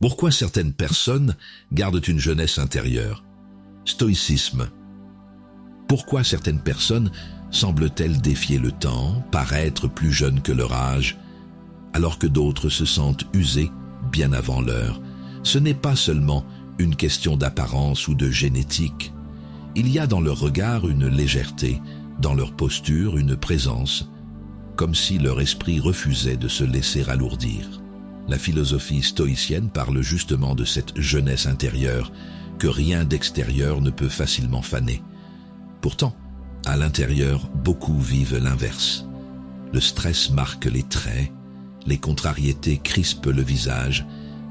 Pourquoi certaines personnes gardent une jeunesse intérieure? Stoïcisme. Pourquoi certaines personnes semblent-elles défier le temps, paraître plus jeunes que leur âge, alors que d'autres se sentent usées bien avant l'heure? Ce n'est pas seulement une question d'apparence ou de génétique. Il y a dans leur regard une légèreté, dans leur posture une présence, comme si leur esprit refusait de se laisser alourdir. La philosophie stoïcienne parle justement de cette jeunesse intérieure que rien d'extérieur ne peut facilement faner. Pourtant, à l'intérieur, beaucoup vivent l'inverse. Le stress marque les traits, les contrariétés crispent le visage,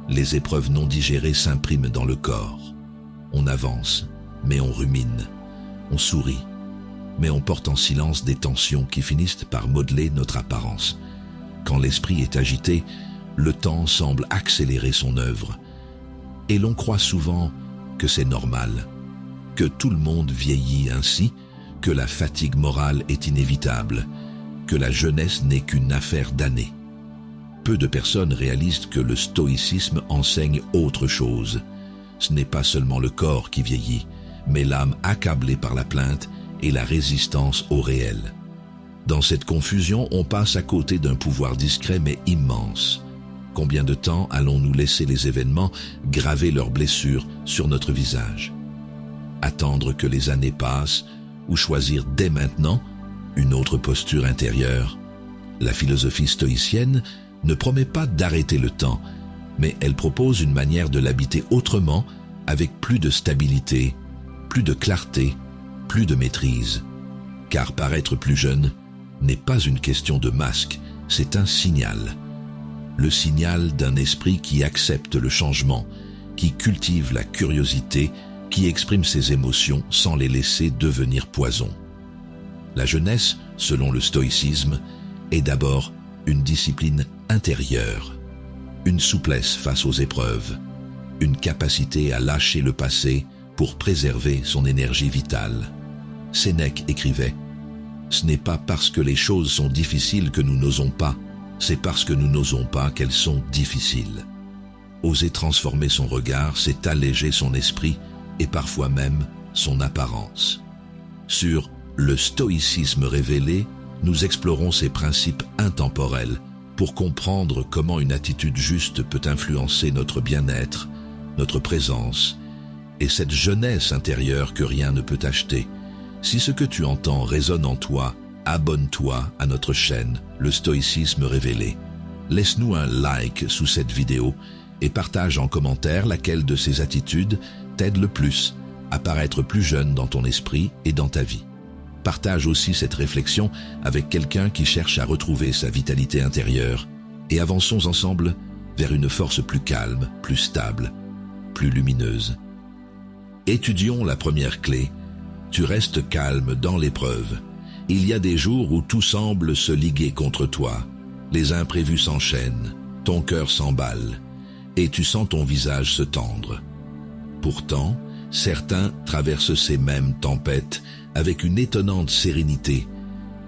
les épreuves non digérées s'impriment dans le corps. On avance, mais on rumine. On sourit, mais on porte en silence des tensions qui finissent par modeler notre apparence. Quand l'esprit est agité, le temps semble accélérer son œuvre. Et l'on croit souvent que c'est normal, que tout le monde vieillit ainsi, que la fatigue morale est inévitable, que la jeunesse n'est qu'une affaire d'années. Peu de personnes réalisent que le stoïcisme enseigne autre chose. Ce n'est pas seulement le corps qui vieillit, mais l'âme accablée par la plainte et la résistance au réel. Dans cette confusion, on passe à côté d'un pouvoir discret mais immense. Combien de temps allons-nous laisser les événements graver leurs blessures sur notre visage? Attendre que les années passent ou choisir dès maintenant une autre posture intérieure? La philosophie stoïcienne ne promet pas d'arrêter le temps, mais elle propose une manière de l'habiter autrement, avec plus de stabilité, plus de clarté, plus de maîtrise. Car paraître plus jeune n'est pas une question de masque, c'est un signal. Le signal d'un esprit qui accepte le changement, qui cultive la curiosité, qui exprime ses émotions sans les laisser devenir poison. La jeunesse, selon le stoïcisme, est d'abord une discipline intérieure, une souplesse face aux épreuves, une capacité à lâcher le passé pour préserver son énergie vitale. Sénèque écrivait « Ce n'est pas parce que les choses sont difficiles que nous n'osons pas, c'est parce que nous n'osons pas qu'elles sont difficiles. » Oser transformer son regard, c'est alléger son esprit et parfois même son apparence. Sur le stoïcisme révélé, nous explorons ces principes intemporels pour comprendre comment une attitude juste peut influencer notre bien-être, notre présence et cette jeunesse intérieure que rien ne peut acheter. Si ce que tu entends résonne en toi, abonne-toi à notre chaîne, le stoïcisme révélé. Laisse-nous un like sous cette vidéo et partage en commentaire laquelle de ces attitudes t'aide le plus à paraître plus jeune dans ton esprit et dans ta vie. Partage aussi cette réflexion avec quelqu'un qui cherche à retrouver sa vitalité intérieure et avançons ensemble vers une force plus calme, plus stable, plus lumineuse. Étudions la première clé. Tu restes calme dans l'épreuve. Il y a des jours où tout semble se liguer contre toi. Les imprévus s'enchaînent, ton cœur s'emballe et tu sens ton visage se tendre. Pourtant, certains traversent ces mêmes tempêtes avec une étonnante sérénité,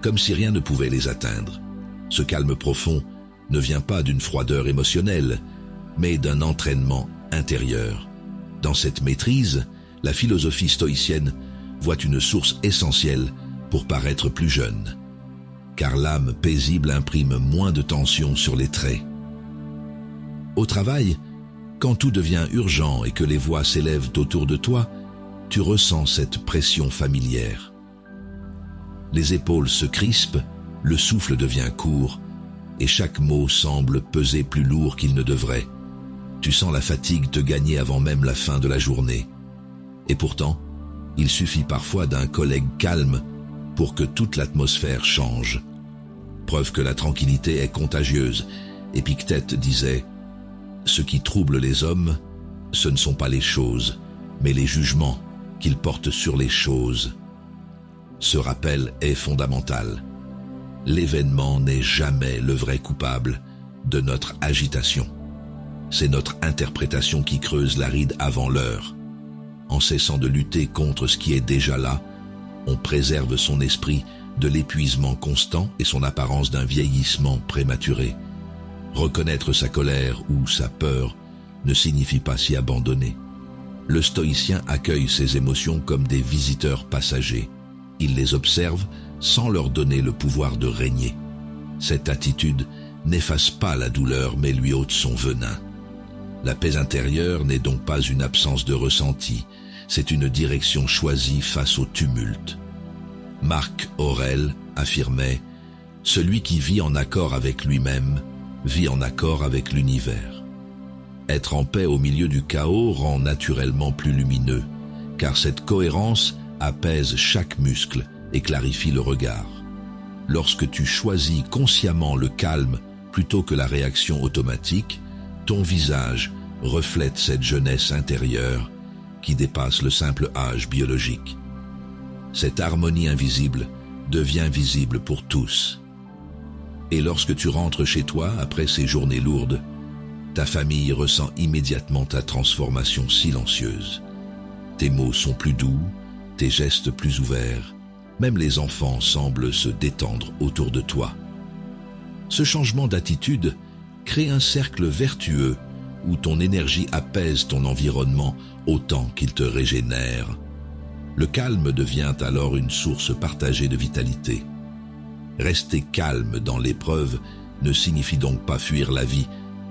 comme si rien ne pouvait les atteindre. Ce calme profond ne vient pas d'une froideur émotionnelle, mais d'un entraînement intérieur. Dans cette maîtrise, la philosophie stoïcienne voit une source essentielle pour paraître plus jeune, car l'âme paisible imprime moins de tension sur les traits. Au travail, quand tout devient urgent et que les voix s'élèvent autour de toi, tu ressens cette pression familière. Les épaules se crispent, le souffle devient court, et chaque mot semble peser plus lourd qu'il ne devrait. Tu sens la fatigue te gagner avant même la fin de la journée. Et pourtant, il suffit parfois d'un collègue calme pour que toute l'atmosphère change. Preuve que la tranquillité est contagieuse. Épictète disait « Ce qui trouble les hommes, ce ne sont pas les choses, mais les jugements qu'ils portent sur les choses. » Ce rappel est fondamental. L'événement n'est jamais le vrai coupable de notre agitation. C'est notre interprétation qui creuse la ride avant l'heure. En cessant de lutter contre ce qui est déjà là, on préserve son esprit de l'épuisement constant et son apparence d'un vieillissement prématuré. Reconnaître sa colère ou sa peur ne signifie pas s'y abandonner. Le stoïcien accueille ses émotions comme des visiteurs passagers. Il les observe sans leur donner le pouvoir de régner. Cette attitude n'efface pas la douleur mais lui ôte son venin. La paix intérieure n'est donc pas une absence de ressenti, c'est une direction choisie face au tumulte. Marc Aurèle affirmait « Celui qui vit en accord avec lui-même vit en accord avec l'univers ». Être en paix au milieu du chaos rend naturellement plus lumineux, car cette cohérence apaise chaque muscle et clarifie le regard. Lorsque tu choisis consciemment le calme plutôt que la réaction automatique, ton visage reflète cette jeunesse intérieure qui dépasse le simple âge biologique. Cette harmonie invisible devient visible pour tous. Et lorsque tu rentres chez toi après ces journées lourdes, ta famille ressent immédiatement ta transformation silencieuse. Tes mots sont plus doux, tes gestes plus ouverts, même les enfants semblent se détendre autour de toi. Ce changement d'attitude crée un cercle vertueux où ton énergie apaise ton environnement autant qu'il te régénère. Le calme devient alors une source partagée de vitalité. Rester calme dans l'épreuve ne signifie donc pas fuir la vie,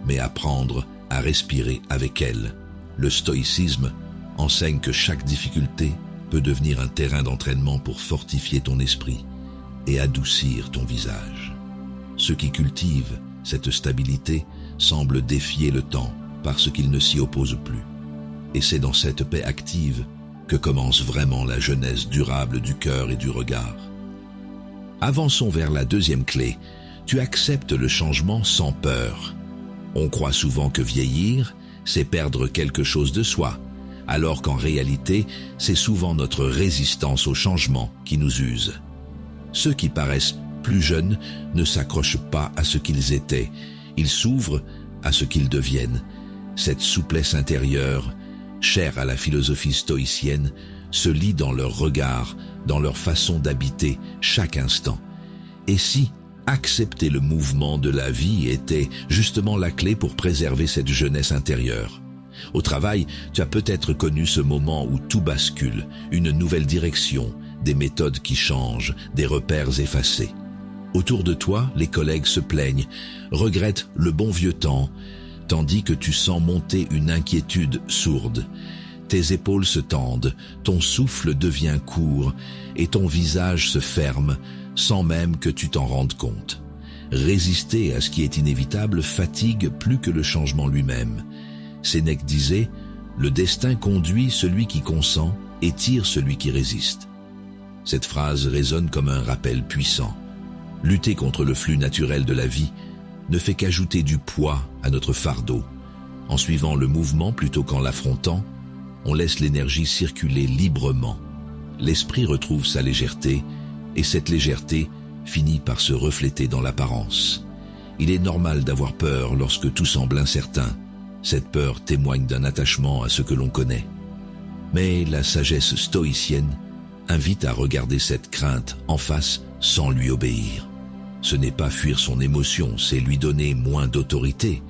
mais apprendre à respirer avec elle. Le stoïcisme enseigne que chaque difficulté peut devenir un terrain d'entraînement pour fortifier ton esprit et adoucir ton visage. Ceux qui cultivent cette stabilité semblent défier le temps parce qu'ils ne s'y opposent plus. Et c'est dans cette paix active que commence vraiment la jeunesse durable du cœur et du regard. Avançons vers la deuxième clé. Tu acceptes le changement sans peur. On croit souvent que vieillir, c'est perdre quelque chose de soi, alors qu'en réalité, c'est souvent notre résistance au changement qui nous use. Ceux qui paraissent plus jeunes ne s'accrochent pas à ce qu'ils étaient, ils s'ouvrent à ce qu'ils deviennent. Cette souplesse intérieure, chère à la philosophie stoïcienne, se lit dans leur regard, dans leur façon d'habiter chaque instant. Et si accepter le mouvement de la vie était justement la clé pour préserver cette jeunesse intérieure? Au travail, tu as peut-être connu ce moment où tout bascule, une nouvelle direction, des méthodes qui changent, des repères effacés. Autour de toi, les collègues se plaignent, regrettent le bon vieux temps, tandis que tu sens monter une inquiétude sourde. Tes épaules se tendent, ton souffle devient court et ton visage se ferme sans même que tu t'en rendes compte. Résister à ce qui est inévitable fatigue plus que le changement lui-même. Sénèque disait « Le destin conduit celui qui consent et tire celui qui résiste ». Cette phrase résonne comme un rappel puissant. Lutter contre le flux naturel de la vie ne fait qu'ajouter du poids à notre fardeau. En suivant le mouvement plutôt qu'en l'affrontant, on laisse l'énergie circuler librement. L'esprit retrouve sa légèreté et cette légèreté finit par se refléter dans l'apparence. Il est normal d'avoir peur lorsque tout semble incertain. Cette peur témoigne d'un attachement à ce que l'on connaît. Mais la sagesse stoïcienne invite à regarder cette crainte en face sans lui obéir. Ce n'est pas fuir son émotion, c'est lui donner moins d'autorité.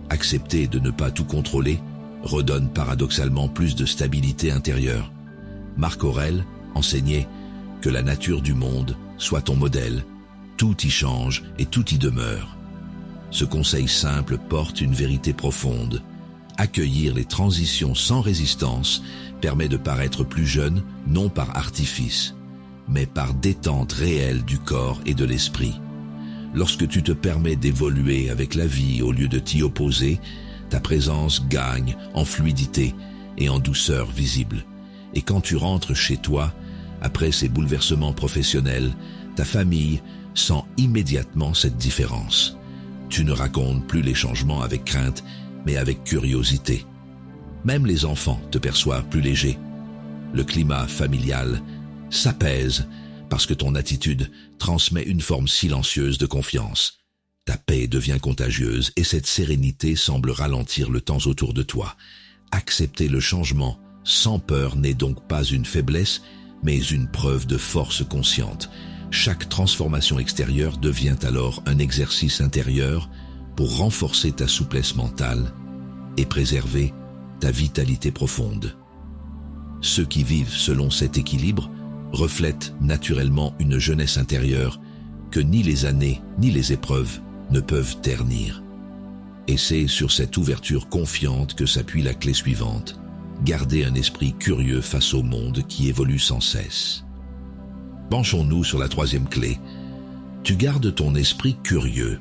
Accepter de ne pas tout contrôler redonne paradoxalement plus de stabilité intérieure. Marc Aurèle enseignait que la nature du monde soit ton modèle, tout y change et tout y demeure. Ce conseil simple porte une vérité profonde. Accueillir les transitions sans résistance permet de paraître plus jeune, non par artifice, mais par détente réelle du corps et de l'esprit. Lorsque tu te permets d'évoluer avec la vie au lieu de t'y opposer, ta présence gagne en fluidité et en douceur visible. Et quand tu rentres chez toi, après ces bouleversements professionnels, ta famille sent immédiatement cette différence. Tu ne racontes plus les changements avec crainte, mais avec curiosité. Même les enfants te perçoivent plus léger. Le climat familial s'apaise parce que ton attitude transmet une forme silencieuse de confiance. Ta paix devient contagieuse et cette sérénité semble ralentir le temps autour de toi. Accepter le changement sans peur n'est donc pas une faiblesse, mais une preuve de force consciente. Chaque transformation extérieure devient alors un exercice intérieur pour renforcer ta souplesse mentale et préserver ta vitalité profonde. Ceux qui vivent selon cet équilibre reflètent naturellement une jeunesse intérieure que ni les années ni les épreuves ne peuvent ternir. Et c'est sur cette ouverture confiante que s'appuie la clé suivante: garder un esprit curieux face au monde qui évolue sans cesse. Penchons-nous sur la troisième clé. Tu gardes ton esprit curieux.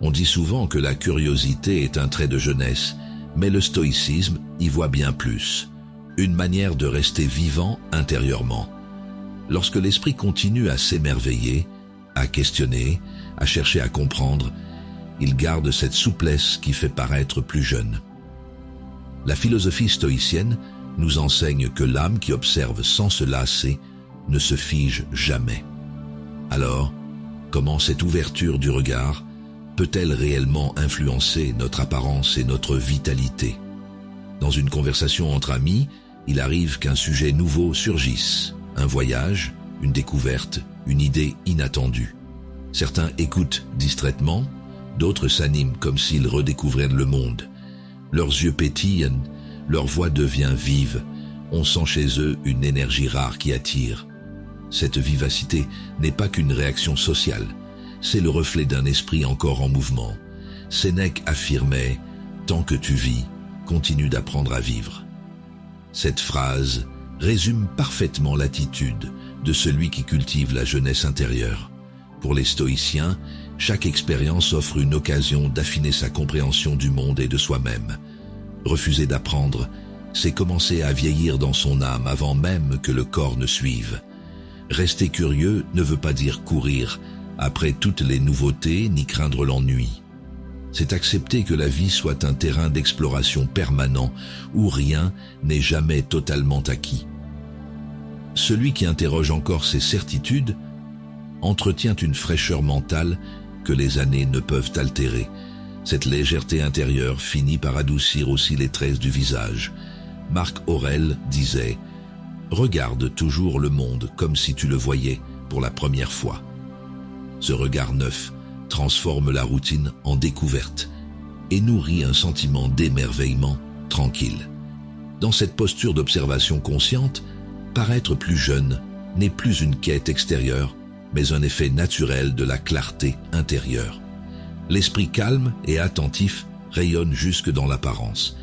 On dit souvent que la curiosité est un trait de jeunesse, mais le stoïcisme y voit bien plus. Une manière de rester vivant intérieurement. Lorsque l'esprit continue à s'émerveiller, à questionner, à chercher à comprendre, il garde cette souplesse qui fait paraître plus jeune. La philosophie stoïcienne nous enseigne que l'âme qui observe sans se lasser ne se fige jamais. Alors, comment cette ouverture du regard peut-elle réellement influencer notre apparence et notre vitalité? Dans une conversation entre amis, il arrive qu'un sujet nouveau surgisse, un voyage, une découverte, une idée inattendue. Certains écoutent distraitement, d'autres s'animent comme s'ils redécouvraient le monde. Leurs yeux pétillent, leur voix devient vive, on sent chez eux une énergie rare qui attire. Cette vivacité n'est pas qu'une réaction sociale, c'est le reflet d'un esprit encore en mouvement. Sénèque affirmait « Tant que tu vis, continue d'apprendre à vivre ». Cette phrase résume parfaitement l'attitude de celui qui cultive la jeunesse intérieure. Pour les stoïciens, chaque expérience offre une occasion d'affiner sa compréhension du monde et de soi-même. Refuser d'apprendre, c'est commencer à vieillir dans son âme avant même que le corps ne suive. Rester curieux ne veut pas dire courir après toutes les nouveautés ni craindre l'ennui. C'est accepter que la vie soit un terrain d'exploration permanent où rien n'est jamais totalement acquis. Celui qui interroge encore ses certitudes entretient une fraîcheur mentale que les années ne peuvent altérer. Cette légèreté intérieure finit par adoucir aussi les traits du visage. Marc Aurèle disait « Regarde toujours le monde comme si tu le voyais pour la première fois ». Ce regard neuf transforme la routine en découverte et nourrit un sentiment d'émerveillement tranquille. Dans cette posture d'observation consciente, paraître plus jeune n'est plus une quête extérieure, mais un effet naturel de la clarté intérieure. L'esprit calme et attentif rayonne jusque dans l'apparence.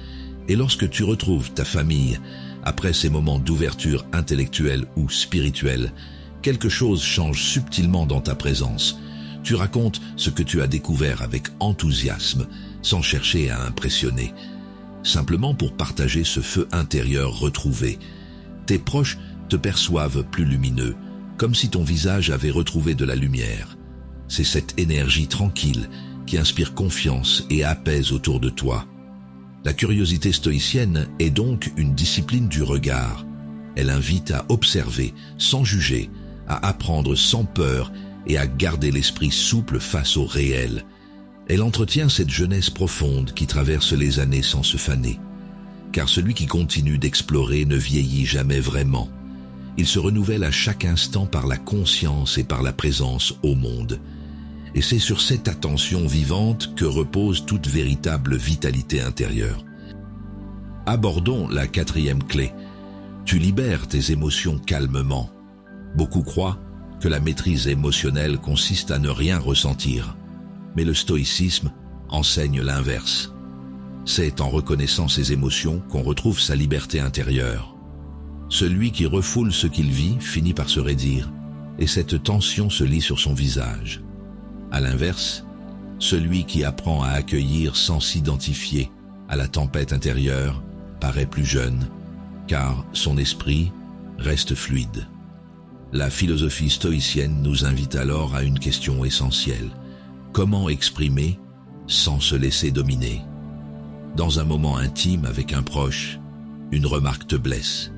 Et lorsque tu retrouves ta famille après ces moments d'ouverture intellectuelle ou spirituelle, quelque chose change subtilement dans ta présence. Tu racontes ce que tu as découvert avec enthousiasme, sans chercher à impressionner, simplement pour partager ce feu intérieur retrouvé. Tes proches te perçoivent plus lumineux, comme si ton visage avait retrouvé de la lumière. C'est cette énergie tranquille qui inspire confiance et apaise autour de toi. La curiosité stoïcienne est donc une discipline du regard. Elle invite à observer sans juger, à apprendre sans peur et à garder l'esprit souple face au réel. Elle entretient cette jeunesse profonde qui traverse les années sans se faner. Car celui qui continue d'explorer ne vieillit jamais vraiment. Il se renouvelle à chaque instant par la conscience et par la présence au monde. Et c'est sur cette attention vivante que repose toute véritable vitalité intérieure. Abordons la quatrième clé. Tu libères tes émotions calmement. Beaucoup croient que la maîtrise émotionnelle consiste à ne rien ressentir. Mais le stoïcisme enseigne l'inverse. C'est en reconnaissant ses émotions qu'on retrouve sa liberté intérieure. Celui qui refoule ce qu'il vit finit par se raidir, et cette tension se lit sur son visage. À l'inverse, celui qui apprend à accueillir sans s'identifier à la tempête intérieure paraît plus jeune, car son esprit reste fluide. La philosophie stoïcienne nous invite alors à une question essentielle. Comment exprimer sans se laisser dominer? Dans un moment intime avec un proche, une remarque te blesse.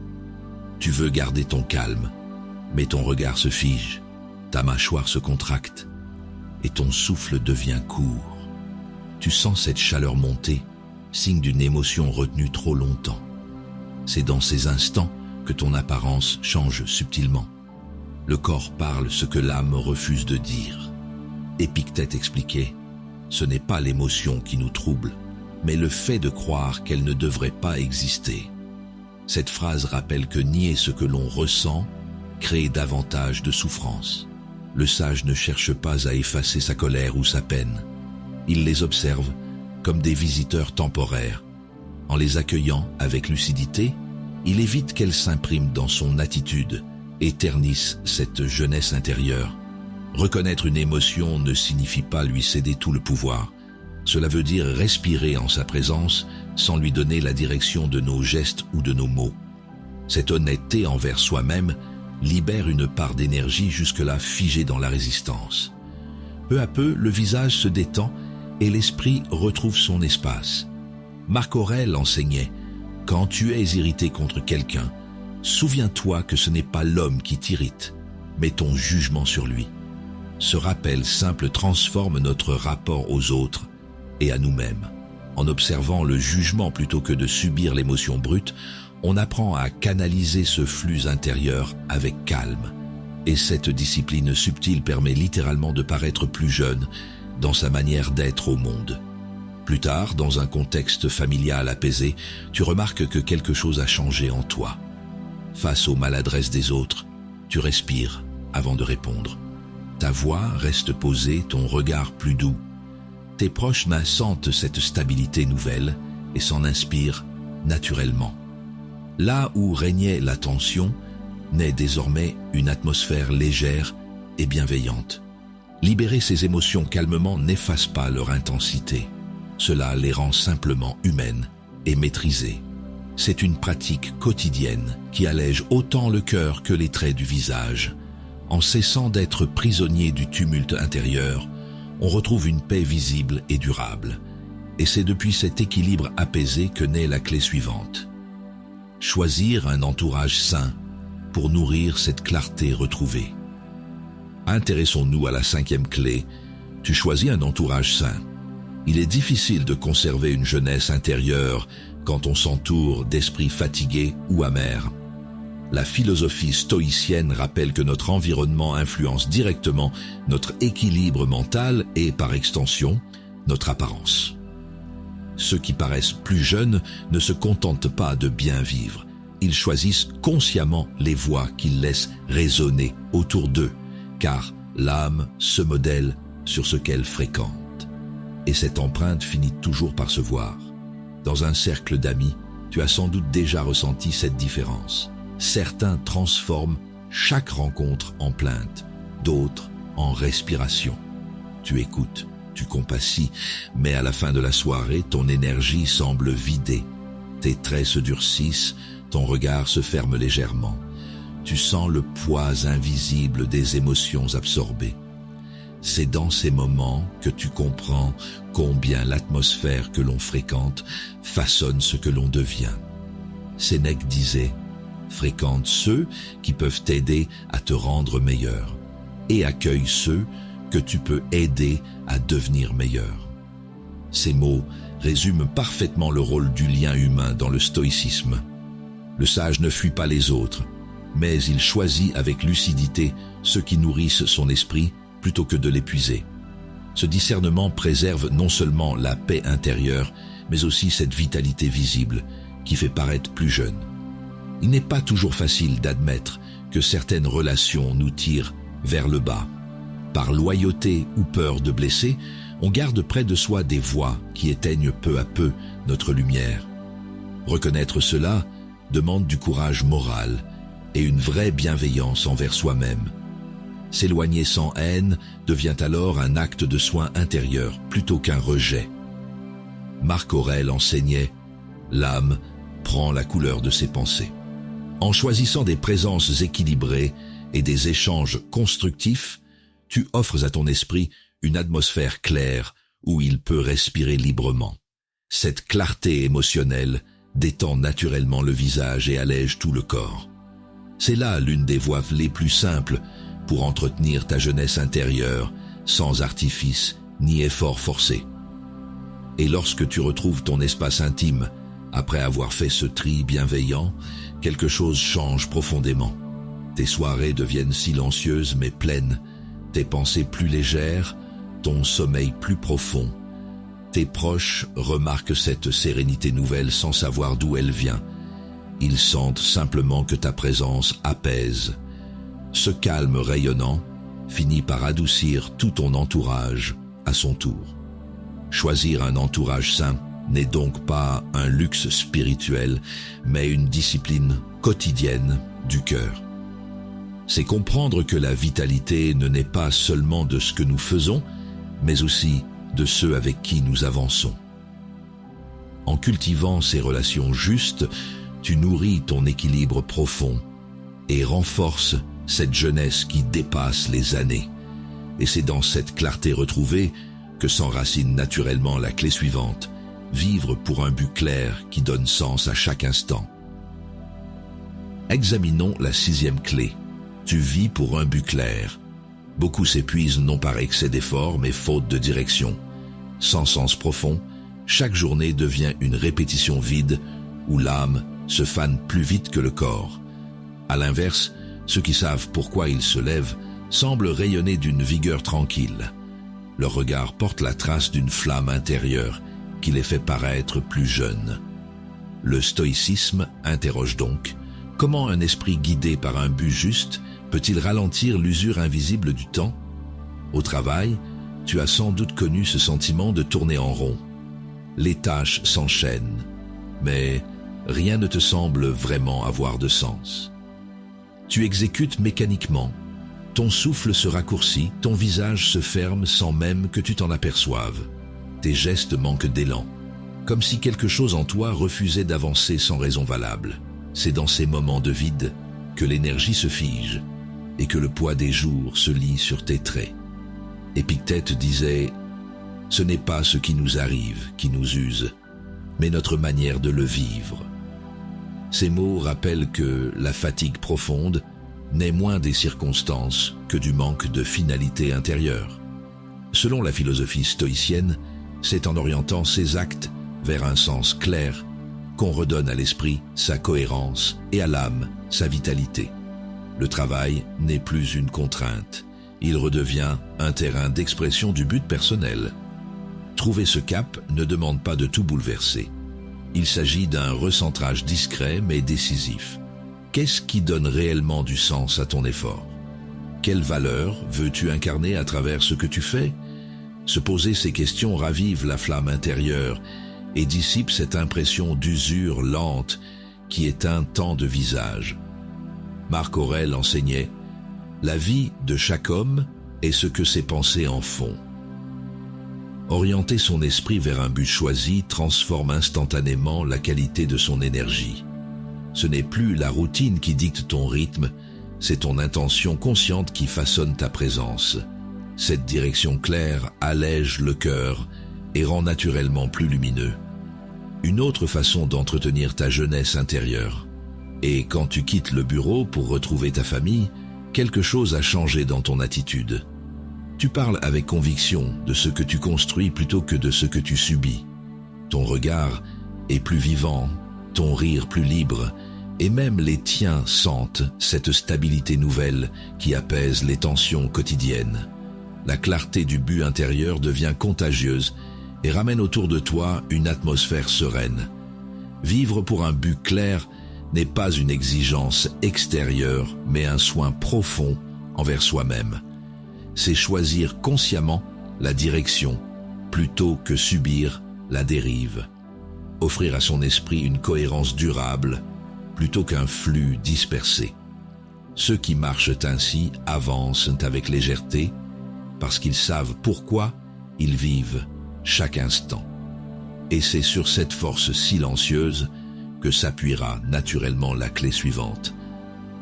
Tu veux garder ton calme, mais ton regard se fige, ta mâchoire se contracte et ton souffle devient court. Tu sens cette chaleur monter, signe d'une émotion retenue trop longtemps. C'est dans ces instants que ton apparence change subtilement. Le corps parle ce que l'âme refuse de dire. Épictète expliquait, ce n'est pas l'émotion qui nous trouble, mais le fait de croire qu'elle ne devrait pas exister. Cette phrase rappelle que nier ce que l'on ressent crée davantage de souffrance. Le sage ne cherche pas à effacer sa colère ou sa peine. Il les observe comme des visiteurs temporaires. En les accueillant avec lucidité, il évite qu'elles s'impriment dans son attitude et ternissent cette jeunesse intérieure. Reconnaître une émotion ne signifie pas lui céder tout le pouvoir. Cela veut dire respirer en sa présence sans lui donner la direction de nos gestes ou de nos mots. Cette honnêteté envers soi-même libère une part d'énergie jusque-là figée dans la résistance. Peu à peu, le visage se détend et l'esprit retrouve son espace. Marc Aurèle enseignait « Quand tu es irrité contre quelqu'un, souviens-toi que ce n'est pas l'homme qui t'irrite, mais ton jugement sur lui. » Ce rappel simple transforme notre rapport aux autres et à nous-mêmes. En observant le jugement plutôt que de subir l'émotion brute, on apprend à canaliser ce flux intérieur avec calme. Et cette discipline subtile permet littéralement de paraître plus jeune dans sa manière d'être au monde. Plus tard, dans un contexte familial apaisé, tu remarques que quelque chose a changé en toi. Face aux maladresses des autres, tu respires avant de répondre. Ta voix reste posée, ton regard plus doux. Tes proches sentent cette stabilité nouvelle et s'en inspirent naturellement. Là où régnait la tension, naît désormais une atmosphère légère et bienveillante. Libérer ces émotions calmement n'efface pas leur intensité. Cela les rend simplement humaines et maîtrisées. C'est une pratique quotidienne qui allège autant le cœur que les traits du visage. En cessant d'être prisonnier du tumulte intérieur, on retrouve une paix visible et durable. Et c'est depuis cet équilibre apaisé que naît la clé suivante. Choisir un entourage sain pour nourrir cette clarté retrouvée. Intéressons-nous à la 5e clé. Tu choisis un entourage sain. Il est difficile de conserver une jeunesse intérieure quand on s'entoure d'esprits fatigués ou amers. La philosophie stoïcienne rappelle que notre environnement influence directement notre équilibre mental et, par extension, notre apparence. Ceux qui paraissent plus jeunes ne se contentent pas de bien vivre. Ils choisissent consciemment les voix qu'ils laissent résonner autour d'eux, car l'âme se modèle sur ce qu'elle fréquente. Et cette empreinte finit toujours par se voir. Dans un cercle d'amis, tu as sans doute déjà ressenti cette différence. Certains transforment chaque rencontre en plainte, d'autres en respiration. Tu écoutes, tu compatis, mais à la fin de la soirée, ton énergie semble vidée. Tes traits se durcissent, ton regard se ferme légèrement. Tu sens le poids invisible des émotions absorbées. C'est dans ces moments que tu comprends combien l'atmosphère que l'on fréquente façonne ce que l'on devient. Sénèque disait « Fréquente ceux qui peuvent t'aider à te rendre meilleur et accueille ceux que tu peux aider à devenir meilleur. » Ces mots résument parfaitement le rôle du lien humain dans le stoïcisme. Le sage ne fuit pas les autres, mais il choisit avec lucidité ceux qui nourrissent son esprit plutôt que de l'épuiser. Ce discernement préserve non seulement la paix intérieure, mais aussi cette vitalité visible qui fait paraître plus jeune. Il n'est pas toujours facile d'admettre que certaines relations nous tirent vers le bas. Par loyauté ou peur de blesser, on garde près de soi des voix qui éteignent peu à peu notre lumière. Reconnaître cela demande du courage moral et une vraie bienveillance envers soi-même. S'éloigner sans haine devient alors un acte de soin intérieur plutôt qu'un rejet. Marc Aurèle enseignait « L'âme prend la couleur de ses pensées ». En choisissant des présences équilibrées et des échanges constructifs, tu offres à ton esprit une atmosphère claire où il peut respirer librement. Cette clarté émotionnelle détend naturellement le visage et allège tout le corps. C'est là l'une des voies les plus simples pour entretenir ta jeunesse intérieure sans artifice ni effort forcé. Et lorsque tu retrouves ton espace intime, après avoir fait ce tri bienveillant, quelque chose change profondément. Tes soirées deviennent silencieuses mais pleines, tes pensées plus légères, ton sommeil plus profond. Tes proches remarquent cette sérénité nouvelle sans savoir d'où elle vient. Ils sentent simplement que ta présence apaise. Ce calme rayonnant finit par adoucir tout ton entourage à son tour. Choisir un entourage sain n'est donc pas un luxe spirituel, mais une discipline quotidienne du cœur. C'est comprendre que la vitalité ne naît pas seulement de ce que nous faisons, mais aussi de ceux avec qui nous avançons. En cultivant ces relations justes, tu nourris ton équilibre profond et renforces cette jeunesse qui dépasse les années. Et c'est dans cette clarté retrouvée que s'enracine naturellement la clé suivante: vivre pour un but clair qui donne sens à chaque instant. Examinons la 6e clé. Tu vis pour un but clair. Beaucoup s'épuisent non par excès d'effort, mais faute de direction. Sans sens profond, chaque journée devient une répétition vide où l'âme se fane plus vite que le corps. À l'inverse, ceux qui savent pourquoi ils se lèvent semblent rayonner d'une vigueur tranquille. Leur regard porte la trace d'une flamme intérieure qui les fait paraître plus jeunes. Le stoïcisme interroge donc: comment un esprit guidé par un but juste peut-il ralentir l'usure invisible du temps? Au travail, tu as sans doute connu ce sentiment de tourner en rond. Les tâches s'enchaînent, mais rien ne te semble vraiment avoir de sens. Tu exécutes mécaniquement. Ton souffle se raccourcit, ton visage se ferme sans même que tu t'en aperçoives. Tes gestes manquent d'élan, comme si quelque chose en toi refusait d'avancer sans raison valable. C'est dans ces moments de vide que l'énergie se fige et que le poids des jours se lie sur tes traits. Épictète disait: « Ce n'est pas ce qui nous arrive qui nous use, mais notre manière de le vivre. » Ces mots rappellent que la fatigue profonde n'est moins des circonstances que du manque de finalité intérieure. Selon la philosophie stoïcienne, c'est en orientant ses actes vers un sens clair qu'on redonne à l'esprit sa cohérence et à l'âme sa vitalité. Le travail n'est plus une contrainte, il redevient un terrain d'expression du but personnel. Trouver ce cap ne demande pas de tout bouleverser. Il s'agit d'un recentrage discret mais décisif. Qu'est-ce qui donne réellement du sens à ton effort? Quelle valeur veux-tu incarner à travers ce que tu fais? Se poser ces questions ravive la flamme intérieure et dissipe cette impression d'usure lente qui éteint tant de visages. Marc Aurèle enseignait: « La vie de chaque homme est ce que ses pensées en font. » Orienter son esprit vers un but choisi transforme instantanément la qualité de son énergie. Ce n'est plus la routine qui dicte ton rythme, c'est ton intention consciente qui façonne ta présence. Cette direction claire allège le cœur et rend naturellement plus lumineux. Une autre façon d'entretenir ta jeunesse intérieure. Et quand tu quittes le bureau pour retrouver ta famille, quelque chose a changé dans ton attitude. Tu parles avec conviction de ce que tu construis plutôt que de ce que tu subis. Ton regard est plus vivant, ton rire plus libre, et même les tiens sentent cette stabilité nouvelle qui apaise les tensions quotidiennes. La clarté du but intérieur devient contagieuse et ramène autour de toi une atmosphère sereine. Vivre pour un but clair n'est pas une exigence extérieure, mais un soin profond envers soi-même. C'est choisir consciemment la direction plutôt que subir la dérive. Offrir à son esprit une cohérence durable plutôt qu'un flux dispersé. Ceux qui marchent ainsi avancent avec légèreté parce qu'ils savent pourquoi ils vivent chaque instant. Et c'est sur cette force silencieuse que s'appuiera naturellement la clé suivante: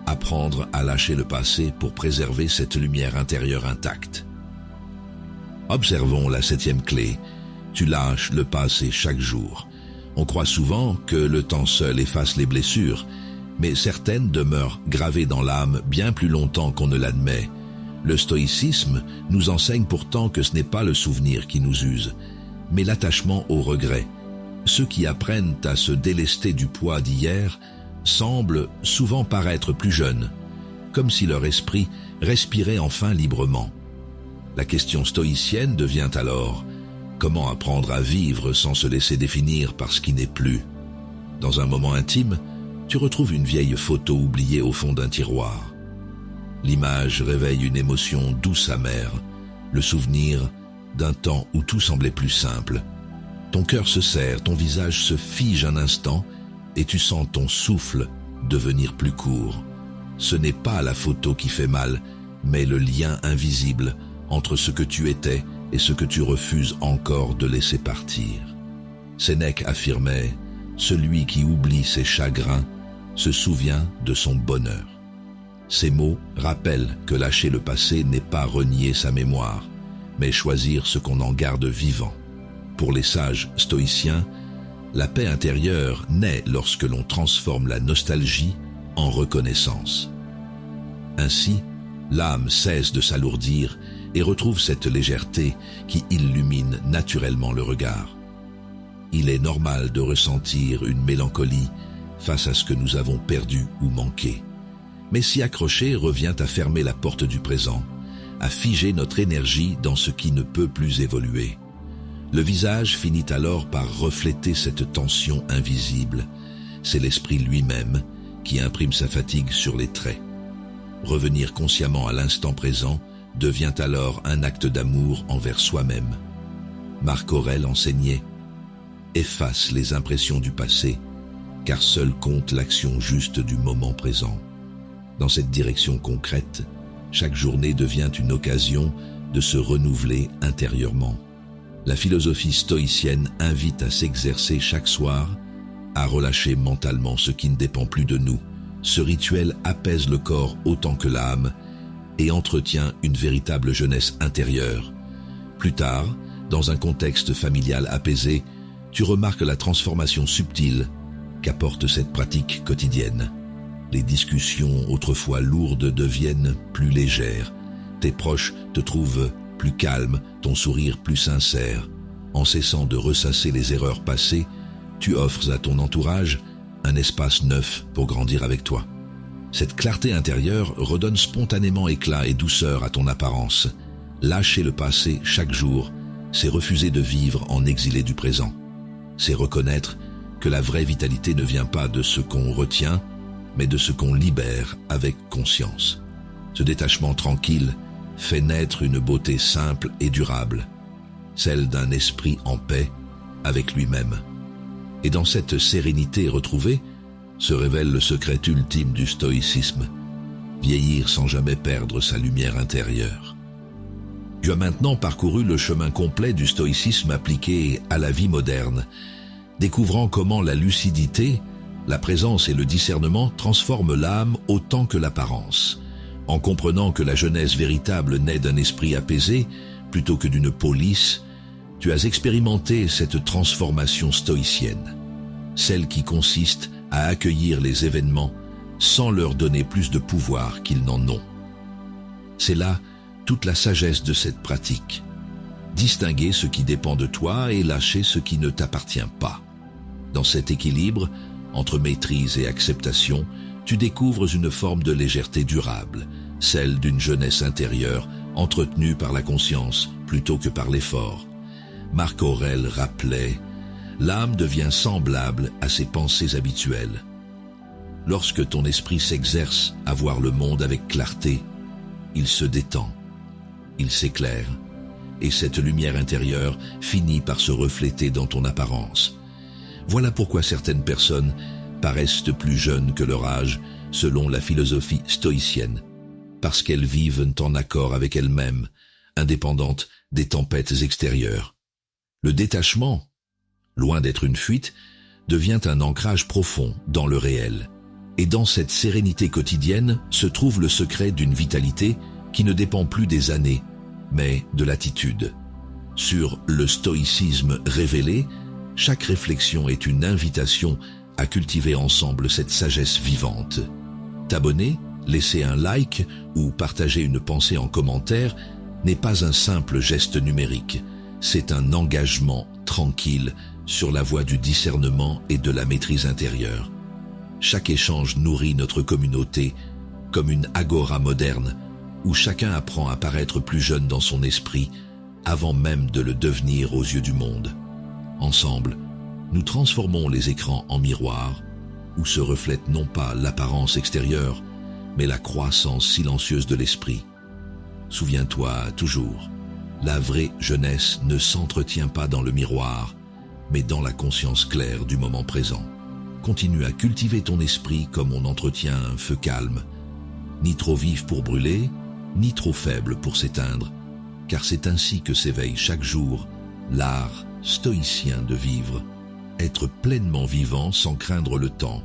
apprendre à lâcher le passé pour préserver cette lumière intérieure intacte. Observons la 7e clé. Tu lâches le passé chaque jour. On croit souvent que le temps seul efface les blessures, mais certaines demeurent gravées dans l'âme bien plus longtemps qu'on ne l'admet. Le stoïcisme nous enseigne pourtant que ce n'est pas le souvenir qui nous use, mais l'attachement au regret. Ceux qui apprennent à se délester du poids d'hier semblent souvent paraître plus jeunes, comme si leur esprit respirait enfin librement. La question stoïcienne devient alors: Comment apprendre à vivre sans se laisser définir par ce qui n'est plus? Dans un moment intime, tu retrouves une vieille photo oubliée au fond d'un tiroir. L'image réveille une émotion douce amère, le souvenir d'un temps où tout semblait plus simple. Ton cœur se serre, ton visage se fige un instant et tu sens ton souffle devenir plus court. Ce n'est pas la photo qui fait mal, mais le lien invisible entre ce que tu étais et ce que tu refuses encore de laisser partir. Sénèque affirmait « Celui qui oublie ses chagrins se souvient de son bonheur ». Ces mots rappellent que lâcher le passé n'est pas renier sa mémoire, mais choisir ce qu'on en garde vivant. Pour les sages stoïciens, la paix intérieure naît lorsque l'on transforme la nostalgie en reconnaissance. Ainsi, l'âme cesse de s'alourdir et retrouve cette légèreté qui illumine naturellement le regard. Il est normal de ressentir une mélancolie face à ce que nous avons perdu ou manqué. Mais s'y accrocher revient à fermer la porte du présent, à figer notre énergie dans ce qui ne peut plus évoluer. Le visage finit alors par refléter cette tension invisible. C'est l'esprit lui-même qui imprime sa fatigue sur les traits. Revenir consciemment à l'instant présent devient alors un acte d'amour envers soi-même. Marc Aurèle enseignait « Efface les impressions du passé, car seule compte l'action juste du moment présent. » Dans cette direction concrète, chaque journée devient une occasion de se renouveler intérieurement. La philosophie stoïcienne invite à s'exercer chaque soir, à relâcher mentalement ce qui ne dépend plus de nous. Ce rituel apaise le corps autant que l'âme et entretient une véritable jeunesse intérieure. Plus tard, dans un contexte familial apaisé, tu remarques la transformation subtile qu'apporte cette pratique quotidienne. Les discussions autrefois lourdes deviennent plus légères. Tes proches te trouvent plus calme, ton sourire plus sincère. En cessant de ressasser les erreurs passées, tu offres à ton entourage un espace neuf pour grandir avec toi. Cette clarté intérieure redonne spontanément éclat et douceur à ton apparence. Lâcher le passé chaque jour, c'est refuser de vivre en exilé du présent. C'est reconnaître que la vraie vitalité ne vient pas de ce qu'on retient, mais de ce qu'on libère avec conscience. Ce détachement tranquille fait naître une beauté simple et durable, celle d'un esprit en paix avec lui-même. Et dans cette sérénité retrouvée, se révèle le secret ultime du stoïcisme, vieillir sans jamais perdre sa lumière intérieure. Tu as maintenant parcouru le chemin complet du stoïcisme appliqué à la vie moderne, découvrant comment la lucidité, la présence et le discernement transforment l'âme autant que l'apparence. En comprenant que la jeunesse véritable naît d'un esprit apaisé plutôt que d'une peau lisse, tu as expérimenté cette transformation stoïcienne, celle qui consiste à accueillir les événements sans leur donner plus de pouvoir qu'ils n'en ont. C'est là toute la sagesse de cette pratique. Distinguer ce qui dépend de toi et lâcher ce qui ne t'appartient pas. Dans cet équilibre, entre maîtrise et acceptation, tu découvres une forme de légèreté durable, celle d'une jeunesse intérieure entretenue par la conscience plutôt que par l'effort. Marc Aurèle rappelait « L'âme devient semblable à ses pensées habituelles. Lorsque ton esprit s'exerce à voir le monde avec clarté, il se détend, il s'éclaire, et cette lumière intérieure finit par se refléter dans ton apparence. Voilà pourquoi certaines personnes paraissent plus jeunes que leur âge selon la philosophie stoïcienne, parce qu'elles vivent en accord avec elles-mêmes, indépendantes des tempêtes extérieures. Le détachement, loin d'être une fuite, devient un ancrage profond dans le réel. Et dans cette sérénité quotidienne se trouve le secret d'une vitalité qui ne dépend plus des années, mais de l'attitude. Sur le stoïcisme révélé, chaque réflexion est une invitation à cultiver ensemble cette sagesse vivante. T'abonner, laisser un like ou partager une pensée en commentaire n'est pas un simple geste numérique, c'est un engagement tranquille sur la voie du discernement et de la maîtrise intérieure. Chaque échange nourrit notre communauté comme une agora moderne où chacun apprend à paraître plus jeune dans son esprit, avant même de le devenir aux yeux du monde. Ensemble, nous transformons les écrans en miroirs, où se reflète non pas l'apparence extérieure, mais la croissance silencieuse de l'esprit. Souviens-toi toujours, la vraie jeunesse ne s'entretient pas dans le miroir, mais dans la conscience claire du moment présent. Continue à cultiver ton esprit comme on entretient un feu calme, ni trop vif pour brûler, ni trop faible pour s'éteindre, car c'est ainsi que s'éveille chaque jour l'art stoïcien de vivre, être pleinement vivant sans craindre le temps,